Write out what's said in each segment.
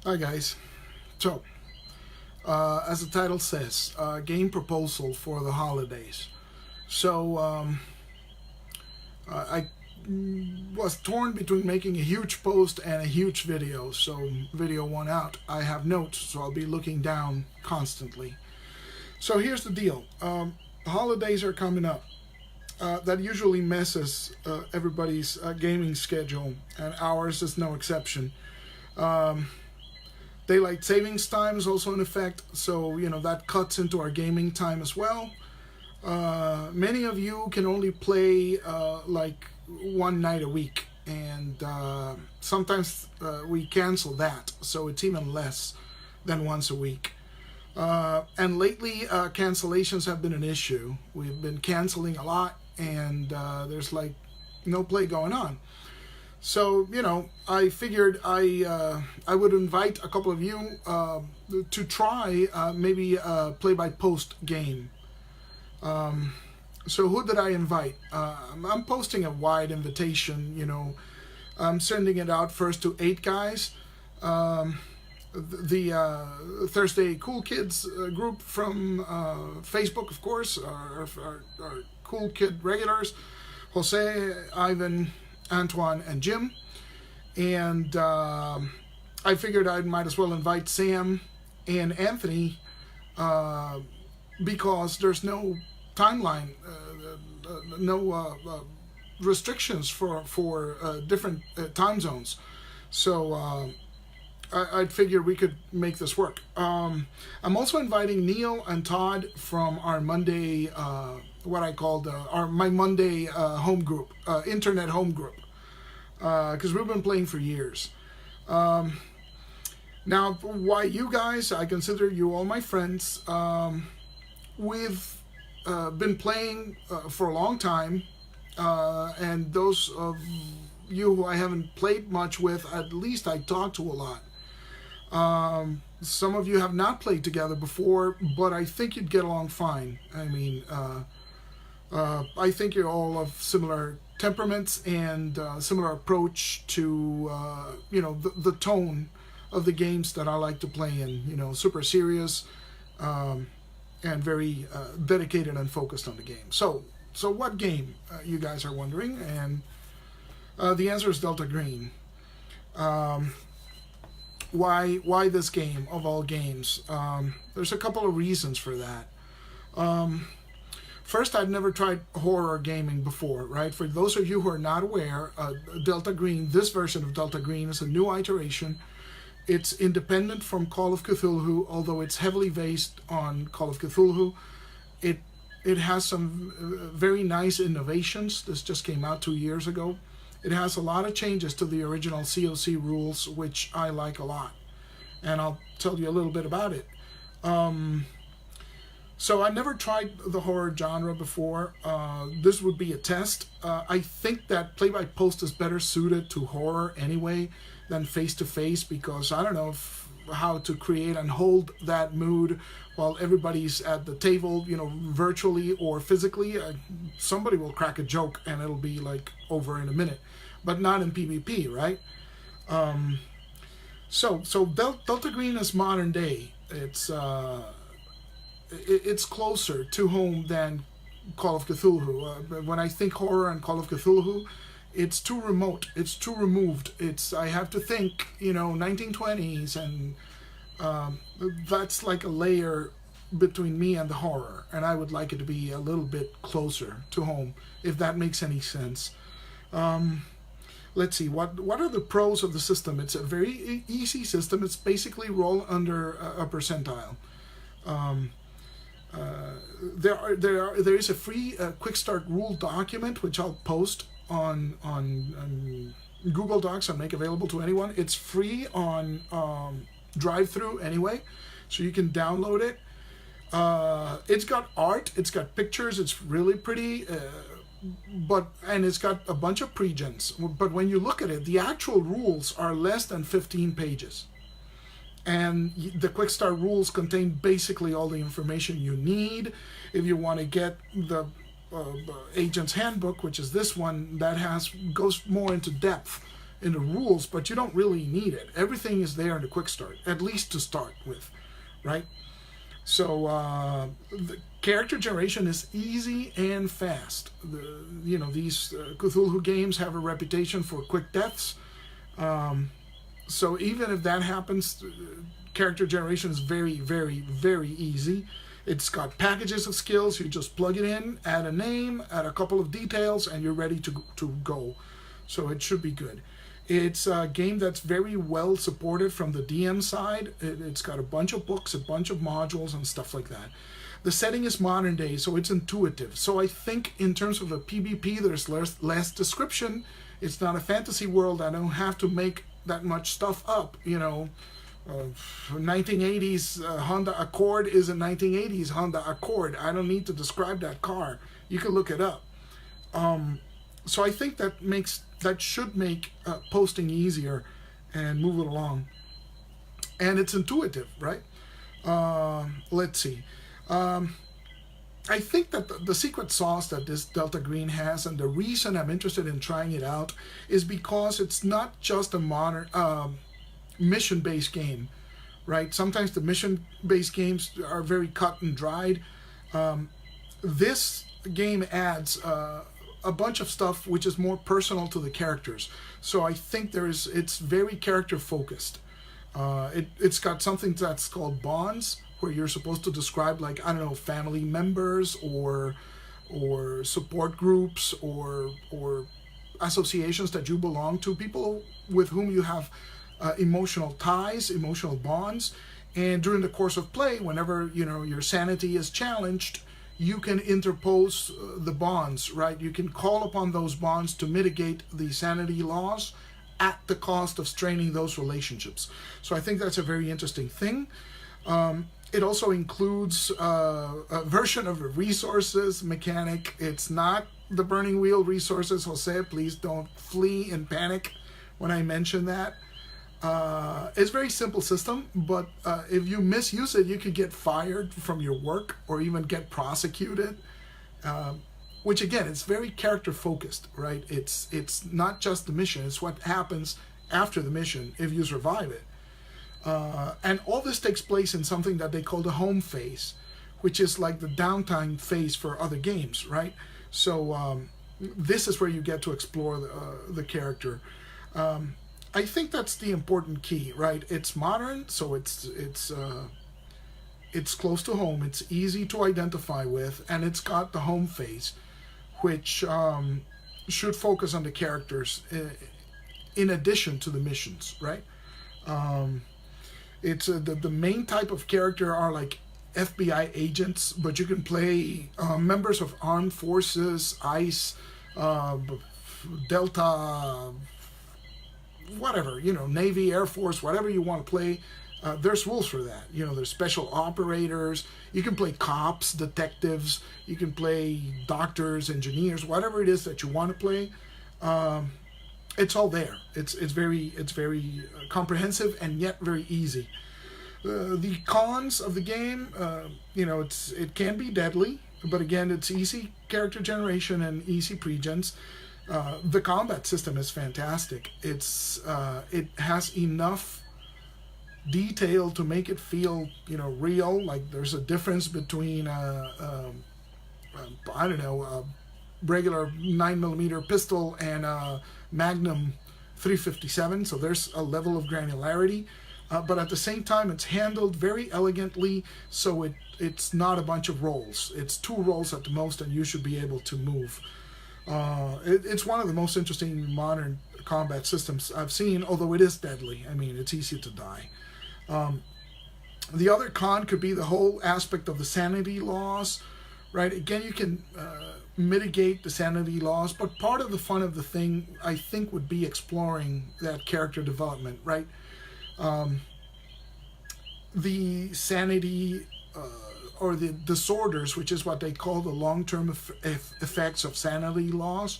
Hi guys. So, as the title says, game proposal for the holidays. So, I was torn between making a huge post and a huge video. So, video one out. I have notes, so I'll be looking down constantly. So, here's the deal. Holidays are coming up. That usually messes everybody's gaming schedule, and ours is no exception. Daylight savings time is also in effect, so that cuts into our gaming time as well. Many of you can only play like one night a week, and sometimes we cancel that, so it's even less than once a week. And lately, cancellations have been an issue. We've been canceling a lot, and there's like no play going on. So, I figured I would invite a couple of you to try maybe a play-by-post game. So who did I invite? I'm posting a wide invitation, I'm sending it out first to 8 guys. The Thursday Cool Kids group from Facebook, of course, our Cool Kid regulars, Jose, Ivan, Antoine, and Jim. And I figured I might as well invite Sam and Anthony because there's no timeline, no restrictions for different time zones. So I'd figure we could make this work. I'm also inviting Neil and Todd from our Monday, what I called my Monday home group, internet home group, because we've been playing for years. Now, why you guys? I consider you all my friends. We've been playing for a long time, and those of you who I haven't played much with, at least I talk to a lot. Some of you have not played together before, but I think you'd get along fine. I mean, I think you're all of similar temperaments and similar approach to, the tone of the games that I like to play in, super serious and very dedicated and focused on the game. So what game, you guys are wondering? And the answer is Delta Green. Why this game of all games? There's a couple of reasons for that. First, I've never tried horror gaming before, right? For those of you who are not aware, Delta Green, this version of Delta Green is a new iteration. It's independent from Call of Cthulhu, although it's heavily based on Call of Cthulhu. It has some very nice innovations. This just came out 2 years ago. It has a lot of changes to the original COC rules, which I like a lot. And I'll tell you a little bit about it. So I never tried the horror genre before. This would be a test. I think that play-by-post is better suited to horror anyway than face-to-face, because I don't know how to create and hold that mood while everybody's at the table, virtually or physically. Somebody will crack a joke and it'll be like over in a minute, but not in PvP, right? So Delta Green is modern day. It's closer to home than Call of Cthulhu. When I think horror and Call of Cthulhu, it's too remote. It's too removed. I have to think, 1920s, and that's like a layer between me and the horror. And I would like it to be a little bit closer to home, if that makes any sense. Let's see, what are the pros of the system? It's a very easy system. It's basically roll under a percentile. There is a free quick start rule document, which I'll post on Google Docs and make available to anyone. It's free on drive-through anyway, so you can download it. It's got art, it's got pictures, it's really pretty, and it's got a bunch of pre-gens. But when you look at it, the actual rules are less than 15 pages. And the Quick Start rules contain basically all the information you need. If you want to get the Agent's Handbook, which is this one, that goes more into depth in the rules, but you don't really need it. Everything is there in the quick start, at least to start with, right? So the character generation is easy and fast. These Cthulhu games have a reputation for quick deaths. So even if that happens, character generation is very, very, very easy. It's got packages of skills. You just plug it in, add a name, add a couple of details, and you're ready to go. So it should be good. It's a game that's very well supported from the DM side. It's got a bunch of books, a bunch of modules, and stuff like that. The setting is modern day, so it's intuitive. So I think in terms of the PvP, there's less description. It's not a fantasy world. I don't have to make that much stuff up. 1980s Honda Accord is a 1980s Honda Accord. I don't need to describe that car. You can look it up. So I think that should make posting easier and move it along. And it's intuitive, right? Let's see. I think that the secret sauce that this Delta Green has, and the reason I'm interested in trying it out, is because it's not just a modern mission-based game, right? Sometimes the mission-based games are very cut and dried. This game adds a bunch of stuff which is more personal to the characters. So I think it's very character focused. It's got something that's called bonds, where you're supposed to describe, like, I don't know, family members or support groups or associations that you belong to, people with whom you have emotional ties, emotional bonds. And during the course of play, whenever your sanity is challenged, you can interpose the bonds, right? You can call upon those bonds to mitigate the sanity loss at the cost of straining those relationships. So I think that's a very interesting thing. It also includes a version of the resources mechanic. It's not the Burning Wheel resources, Jose. Please don't flee in panic when I mention that. It's a very simple system, but if you misuse it, you could get fired from your work or even get prosecuted. Which again, it's very character focused, right? It's not just the mission; it's what happens after the mission if you survive it. And all this takes place in something that they call the home phase, which is like the downtime phase for other games, right? So this is where you get to explore the character. I think that's the important key, right? It's modern, so it's close to home. It's easy to identify with, and it's got the home phase, which should focus on the characters in addition to the missions, right? It's the main type of character are like FBI agents, but you can play members of armed forces, ICE, Delta, whatever, Navy, Air Force, whatever you want to play. There's rules for that. There's special operators. You can play cops, detectives. You can play doctors, engineers, whatever it is that you want to play. It's all there. It's very comprehensive and yet very easy. The cons of the game, it can be deadly, but again, it's easy character generation and easy pre-gens. The combat system is fantastic. It has enough detail to make it feel real. Like there's a difference between a regular 9mm pistol and a Magnum 357. So there's a level of granularity, but at the same time it's handled very elegantly. So it's not a bunch of rolls. It's 2 rolls at the most, and you should be able to move. It's one of the most interesting modern combat systems I've seen, although it is deadly. I mean, it's easy to die. The other con could be the whole aspect of the sanity loss, right? Again, you can mitigate the sanity loss, but part of the fun of the thing, I think, would be exploring that character development, right? The sanity or the disorders, which is what they call the long-term effects of sanity loss,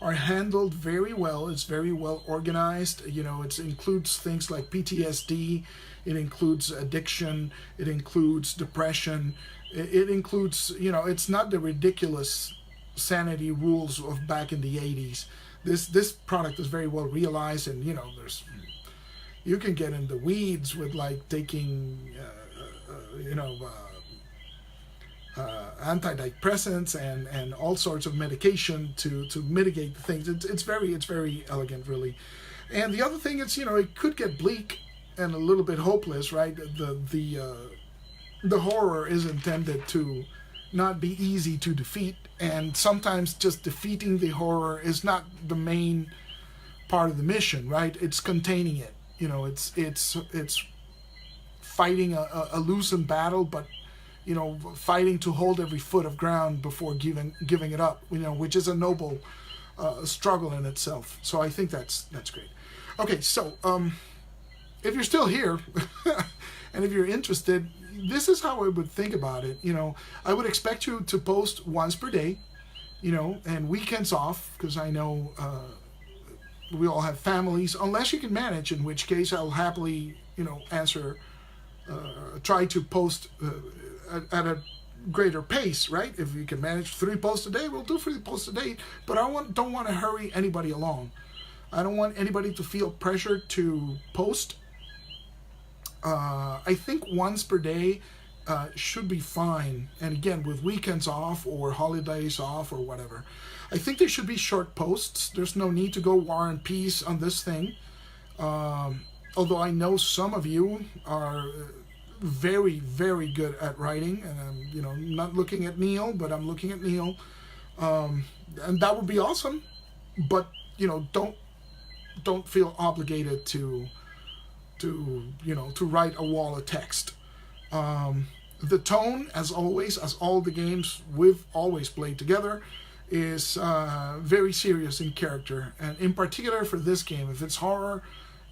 are handled very well. It's very well organized. It includes things like PTSD. It includes addiction. It includes depression. It includes, it's not the ridiculous sanity rules of back in the 80s. this product is very well realized, and you can get in the weeds with like taking antidepressants and all sorts of medication to mitigate the things. It's very elegant, really. And the other thing is, it could get bleak and a little bit hopeless, right? The horror is intended to not be easy to defeat, and sometimes just defeating the horror is not the main part of the mission, right? It's containing it. It's fighting a losing battle, but fighting to hold every foot of ground before giving it up, which is a noble struggle in itself. So I think that's great. Okay, so if you're still here and if you're interested, this is how I would think about it. I would expect you to post once per day, and weekends off, because I know we all have families, unless you can manage, in which case I'll happily, answer, try to post at a greater pace, right? If you can manage 3 posts a day, we'll do 3 posts a day, but I don't want to hurry anybody along. I don't want anybody to feel pressured to post. I think once per day should be fine. And again, with weekends off or holidays off or whatever, I think they should be short posts. There's no need to go War and Peace on this thing. Although I know some of you are very, very good at writing, and I'm, not looking at Neil, but I'm looking at Neil, and that would be awesome. But don't feel obligated to write a wall of text. The tone, as always, as all the games we've always played together, is very serious in character, and in particular for this game, if it's horror,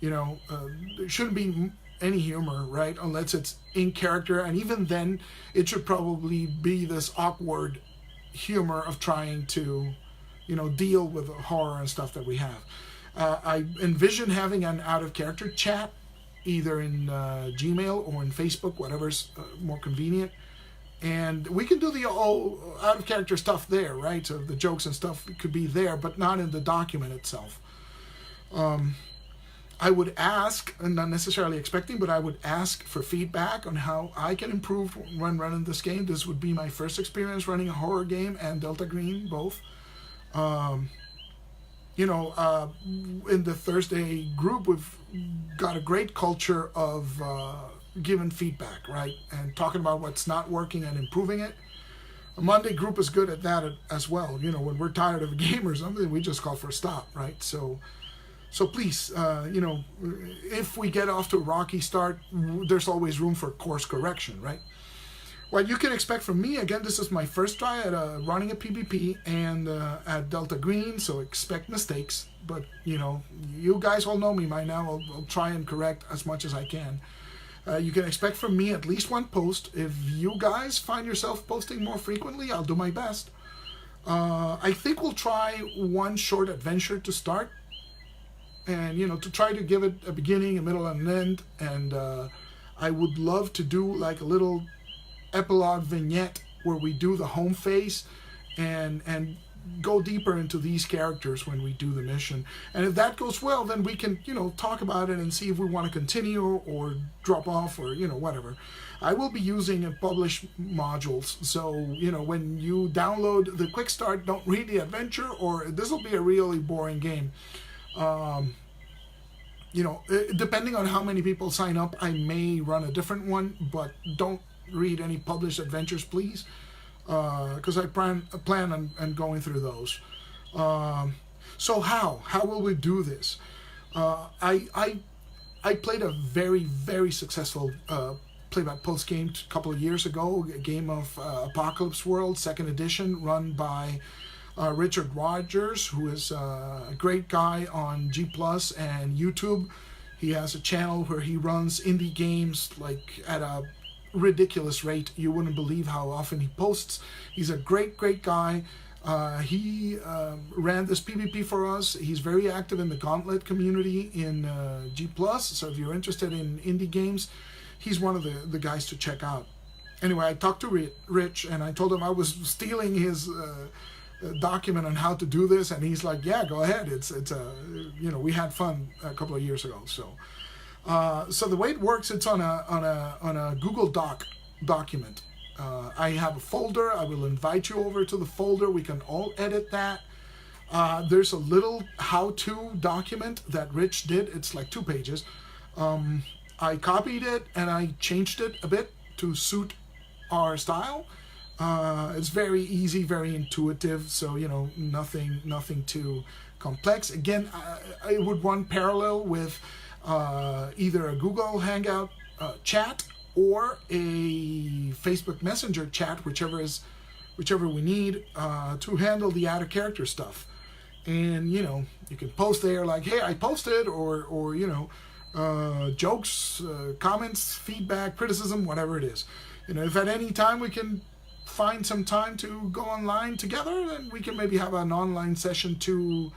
there shouldn't be any humor, right? Unless it's in character, and even then, it should probably be this awkward humor of trying to, deal with the horror and stuff that we have. I envision having an out-of-character chat, either in Gmail or in Facebook, whatever's more convenient. And we can do the out-of-character stuff there, right? So the jokes and stuff could be there, but not in the document itself. I would ask, and not necessarily expecting, but I would ask for feedback on how I can improve when running this game. This would be my first experience running a horror game and Delta Green, both. In the Thursday group, we've got a great culture of giving feedback, right? And talking about what's not working and improving it. A Monday group is good at that as well. When we're tired of a game or something, we just call for a stop, right? So please, if we get off to a rocky start, there's always room for course correction, right? What you can expect from me, again, this is my first try at running a PvP and at Delta Green, so expect mistakes. But, you guys all know me by now. I'll try and correct as much as I can. You can expect from me at least 1 post. If you guys find yourself posting more frequently, I'll do my best. I think we'll try 1 short adventure to start. And, to try to give it a beginning, a middle, and an end. And I would love to do like a little epilogue vignette where we do the home phase and go deeper into these characters when we do the mission. And if that goes well, then we can, talk about it and see if we want to continue or drop off or, whatever. I will be using publish modules. So, when you download the quick start, don't read the adventure, or this will be a really boring game. Depending on how many people sign up, I may run a different one, but don't read any published adventures, please, because I plan on going through those. So how will we do this? I played a very, very successful play-by-post game a couple of years ago, a game of Apocalypse World, 2nd edition, run by Richard Rogers, who is a great guy on G+ and YouTube. He has a channel where he runs indie games like at a ridiculous rate. You wouldn't believe how often he posts. He's a great guy. He ran this PvP for us. He's very active in the Gauntlet community in G+. So if you're interested in indie games, he's one of the guys to check out. Anyway, I talked to Rich and I told him I was stealing his document on how to do this, and he's like, yeah, go ahead. It's we had fun a couple of years ago. So the way it works, it's on a Google document. I have a folder. I will invite you over to the folder. We can all edit that. There's a little how-to document that Rich did. It's like 2 pages. I copied it and I changed it a bit to suit our style. It's very easy, very intuitive, so nothing too complex. Again, I would run parallel with either a Google Hangout chat or a Facebook Messenger chat, whichever we need to handle the out of character stuff. And you can post there like, hey, I posted, or jokes, comments, feedback, criticism, whatever it is. If at any time we can find some time to go online together, then we can maybe have an online session to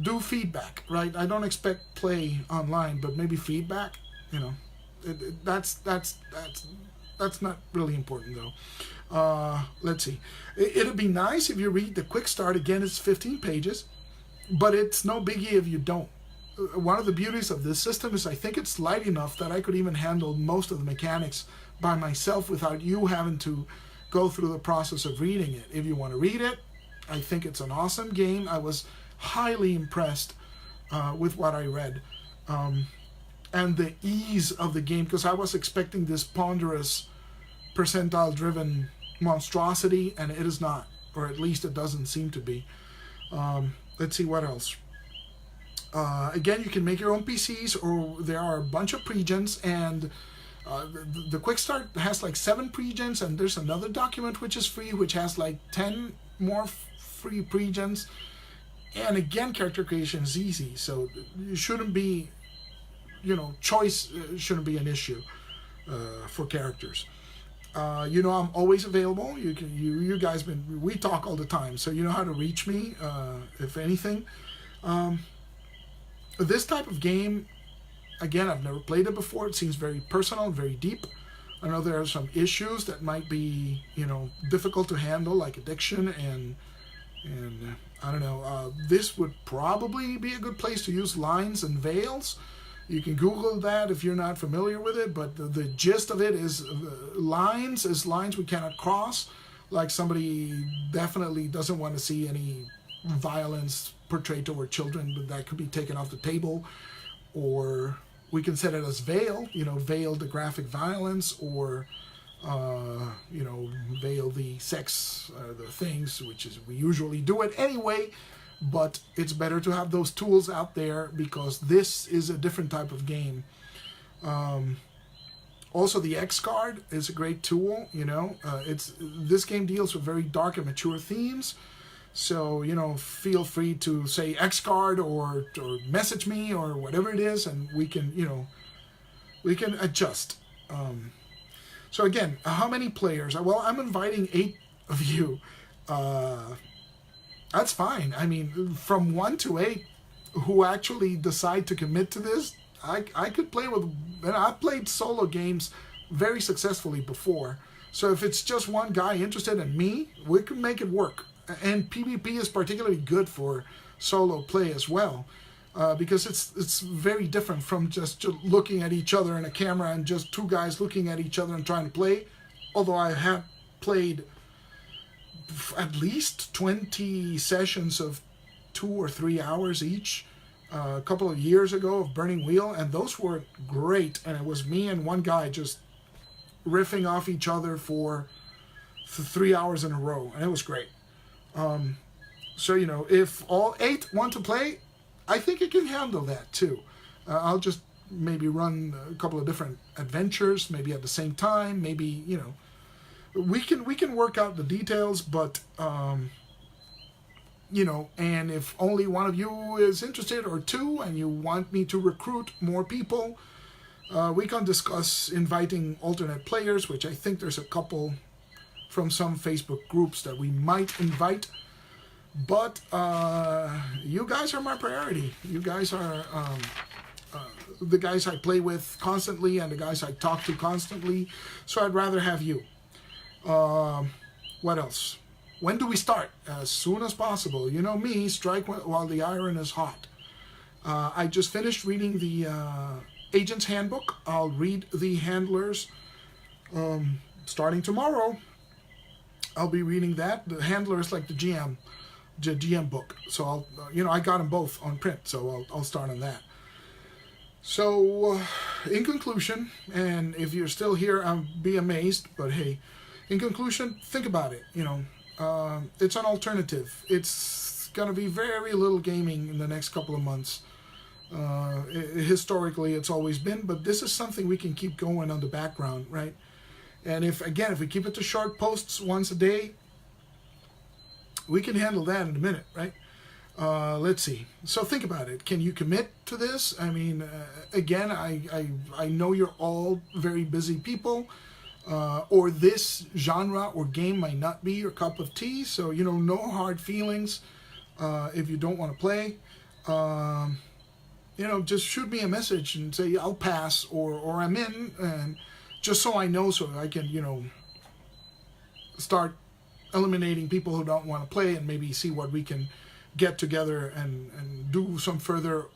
do feedback, right? I don't expect play online, but maybe feedback. That's not really important though. Let's see. It'd be nice if you read the quick start. Again, it's 15 pages, but it's no biggie if you don't. One of the beauties of this system is I think it's light enough that I could even handle most of the mechanics by myself without you having to go through the process of reading it. If you want to read it, I think it's an awesome game. I was highly impressed with what I read. And the ease of the game, because I was expecting this ponderous percentile-driven monstrosity, and it is not, or at least it doesn't seem to be. Let's see what else. Again, you can make your own PCs, or there are a bunch of pregens, and the quick start has like 7 pregens, and there's another document which is free, which has like 10 more free pregens. And again, character creation is easy, so you shouldn't be, choice shouldn't be an issue for characters. I'm always available. You guys we talk all the time, so you know how to reach me if anything. This type of game, again, I've never played it before. It seems very personal, very deep. I know there are some issues that might be, difficult to handle, like addiction and I don't know. This would probably be a good place to use lines and veils. You can Google that if you're not familiar with it, but the gist of it is lines we cannot cross. Like somebody definitely doesn't want to see any violence portrayed toward children, but that could be taken off the table. Or we can set it as veil, veil the graphic violence, or veil the sex, the things, which is, we usually do it anyway, but it's better to have those tools out there because this is a different type of game. Also, the X card is a great tool, this game deals with very dark and mature themes. So, feel free to say X card or message me or whatever it is, and we can adjust. So again, how many players? Well, I'm inviting 8 of you. That's fine. I mean, from 1 to 8 who actually decide to commit to this, I could play with, and I've played solo games very successfully before. So if it's just one guy interested in me, we can make it work. And PvP is particularly good for solo play as well, because it's very different from just looking at each other in a camera and just 2 guys looking at each other and trying to play. Although I have played at least 20 sessions of 2 or 3 hours each a couple of years ago of Burning Wheel, and those were great. And it was me and one guy just riffing off each other for 3 hours in a row, and it was great. So, if all 8 want to play, I think it can handle that too. I'll just maybe run a couple of different adventures, maybe at the same time, maybe, we can work out the details, but, and if only one of you is interested or 2 and you want me to recruit more people, we can discuss inviting alternate players, which I think there's a couple from some Facebook groups that we might invite. But you guys are my priority. You guys are the guys I play with constantly and the guys I talk to constantly. So I'd rather have you. What else? When do we start? As soon as possible. You know me, strike while the iron is hot. I just finished reading the Agent's Handbook. I'll read the Handlers starting tomorrow. I'll be reading that. The Handler is like the GM book. So I'll, I got them both on print, so I'll start on that. So, in conclusion, and if you're still here, I'll be amazed. But hey, in conclusion, think about it. It's an alternative. It's gonna be very little gaming in the next couple of months. Historically, it's always been, but this is something we can keep going on the background, right? And if we keep it to short posts once a day, we can handle that in a minute, right? Let's see. So think about it. Can you commit to this? I mean, again, I know you're all very busy people, or this genre or game might not be your cup of tea. So, no hard feelings if you don't want to play. Just shoot me a message and say I'll pass or I'm in, and just so I know, so I can, start eliminating people who don't want to play and maybe see what we can get together and do some further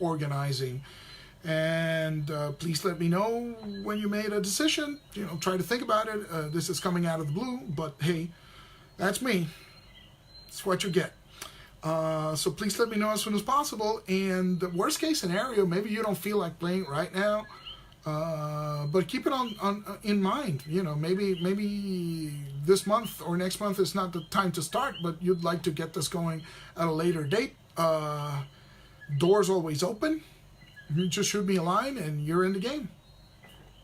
organizing. And please let me know when you made a decision. Try to think about it. This is coming out of the blue, but hey, that's me. It's what you get. So please let me know as soon as possible. And the worst case scenario, maybe you don't feel like playing right now, but keep it in mind. Maybe this month or next month is not the time to start, but you'd like to get this going at a later date. Doors always open. You just shoot me a line and you're in the game.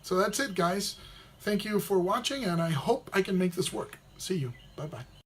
So that's it, guys. Thank you for watching, and I hope I can make this work. See you. Bye-bye.